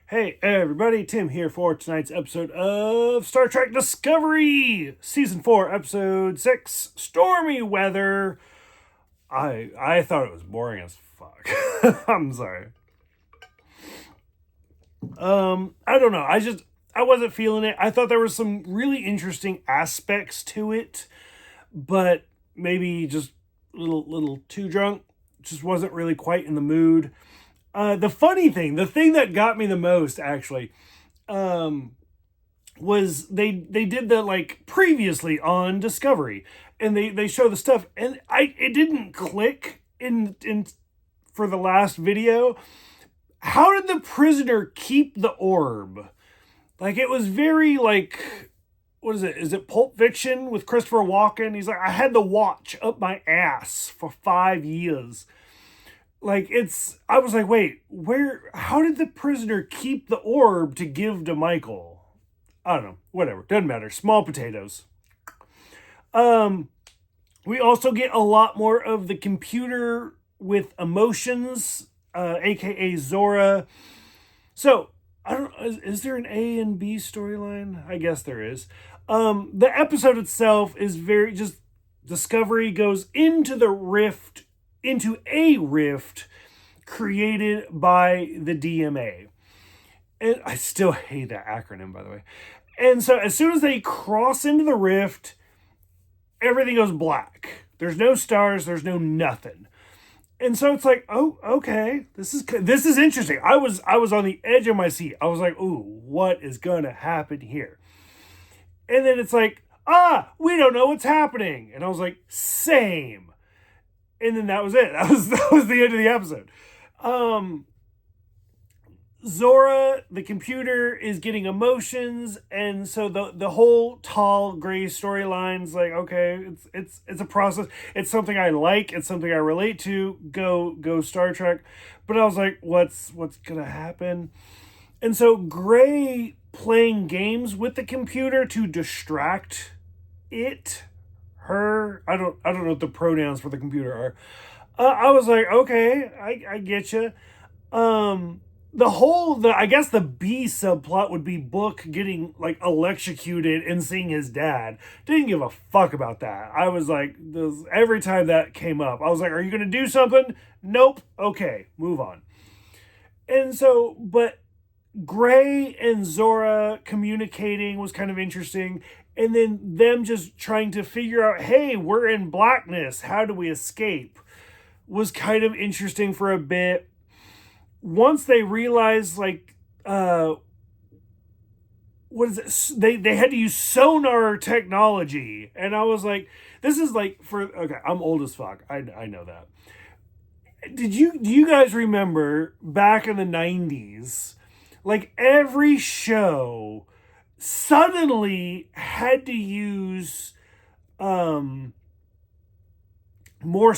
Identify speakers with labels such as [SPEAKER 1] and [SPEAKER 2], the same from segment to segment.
[SPEAKER 1] Hey everybody, Tim here for tonight's episode of Star Trek Discovery, Season 4, Episode 6, Stormy Weather. I thought it was boring as fuck. I'm sorry. I don't know. I wasn't feeling it. I thought there were some really interesting aspects to it, but maybe just a little too drunk. Just wasn't really quite in the mood. The funny thing, the thing that got me the most actually, was they did the like previously on Discovery, and they show the stuff, and it didn't click in for the last video. How did the prisoner keep the orb? Like it was very like, what is it? Is it Pulp Fiction with Christopher Walken? He's like, I had the watch up my ass for 5 years. Like I was like, wait, how did the prisoner keep the orb to give to Michael? I don't know, whatever, doesn't matter, small potatoes. We also get a lot more of the computer with emotions, aka Zora. So I don't, is there an A and B storyline? I guess there is. The episode itself is very just, Discovery goes into a rift created by the DMA. And I still hate that acronym, by the way. And so as soon as they cross into the rift, everything goes black. There's no stars, there's no nothing. And so it's like, oh, okay, this is interesting. I was on the edge of my seat. I was like, ooh, what is gonna happen here? And then it's like, we don't know what's happening. And I was like, same. And then that was it. That was the end of the episode. Zora, the computer, is getting emotions, and so the whole tall gray storyline's like, okay, it's a process. It's something I like. It's something I relate to. Go Star Trek. But I was like, what's gonna happen? And so Gray playing games with the computer to distract her. I don't know what the pronouns for the computer are. I was like, okay, I get you. I guess the B subplot would be Book getting like electrocuted and seeing his dad. Didn't give a fuck about that. I was like, every time that came up, I was like, are you gonna do something? Nope. Okay, move on. And so, but Gray and Zora communicating was kind of interesting. And then them just trying to figure out, hey, we're in blackness. How do we escape? Was kind of interesting for a bit. Once they realized, like, what is it? They had to use sonar technology. And I was like, this is like okay, I'm old as fuck. I know that. Do you guys remember back in the 90s, like every show suddenly had to use Morse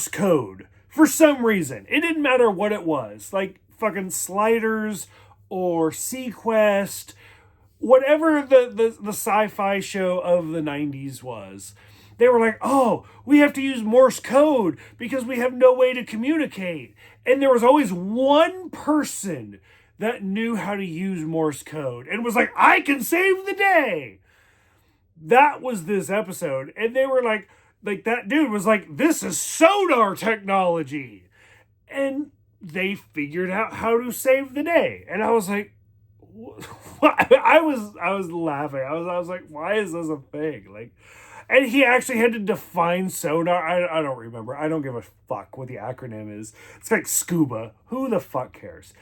[SPEAKER 1] code for some reason. It didn't matter what it was, like fucking Sliders or Sequest, whatever the sci-fi show of the 90s was. They were like, oh, we have to use Morse code because we have no way to communicate. And there was always one person that knew how to use Morse code and was like, I can save the day. That was this episode. And they were like that dude was like, this is sonar technology. And they figured out how to save the day. And I was like, I was laughing. I was like, why is this a thing? Like, and he actually had to define sonar. I don't remember. I don't give a fuck what the acronym is. It's like scuba. Who the fuck cares?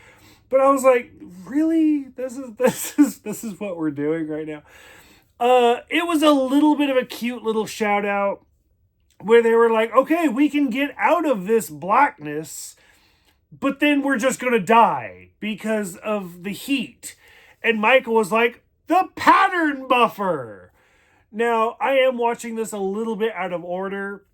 [SPEAKER 1] But I was like, really? This is what we're doing right now. It was a little bit of a cute little shout out where they were like, okay, we can get out of this blackness, but then we're just gonna die because of the heat. And Michael was like, the pattern buffer. Now, I am watching this a little bit out of order.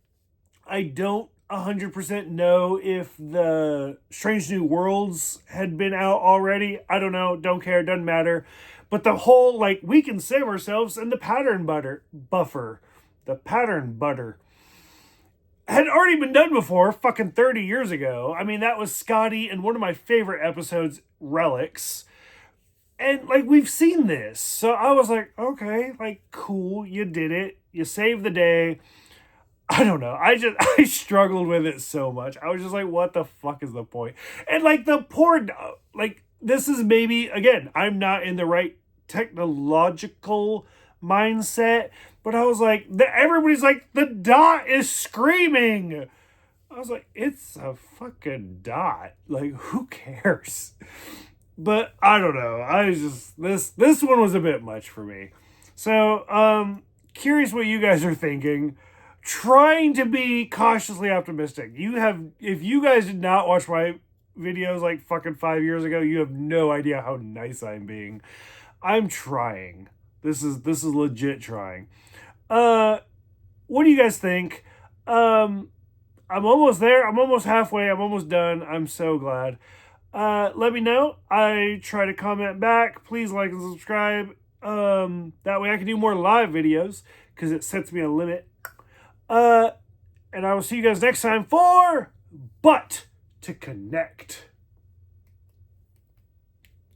[SPEAKER 1] I don't 100% know if the Strange New Worlds had been out already. I don't know. Don't care. Doesn't matter. But the whole, like, we can save ourselves and the pattern buffer. The pattern butter. Had already been done before, fucking 30 years ago. I mean, that was Scotty in one of my favorite episodes, Relics. And like we've seen this. So I was like, okay, like cool, you did it. You saved the day. I don't know. I struggled with it so much. I was just like, what the fuck is the point? And like the poor, like this is maybe, again, I'm not in the right technological mindset, but I was like, everybody's like, the dot is screaming. I was like, it's a fucking dot. Like, who cares? But I don't know. I was just, this one was a bit much for me. So, curious what you guys are thinking. Trying to be cautiously optimistic. If you guys did not watch my videos like fucking 5 years ago, you have no idea how nice I'm being. I'm trying. This is legit trying. What do you guys think? I'm almost there. I'm almost halfway. I'm almost done. I'm so glad. Let me know. I try to comment back. Please like and subscribe. That way I can do more live videos because it sets me a limit. And I will see you guys next time for But to Connect.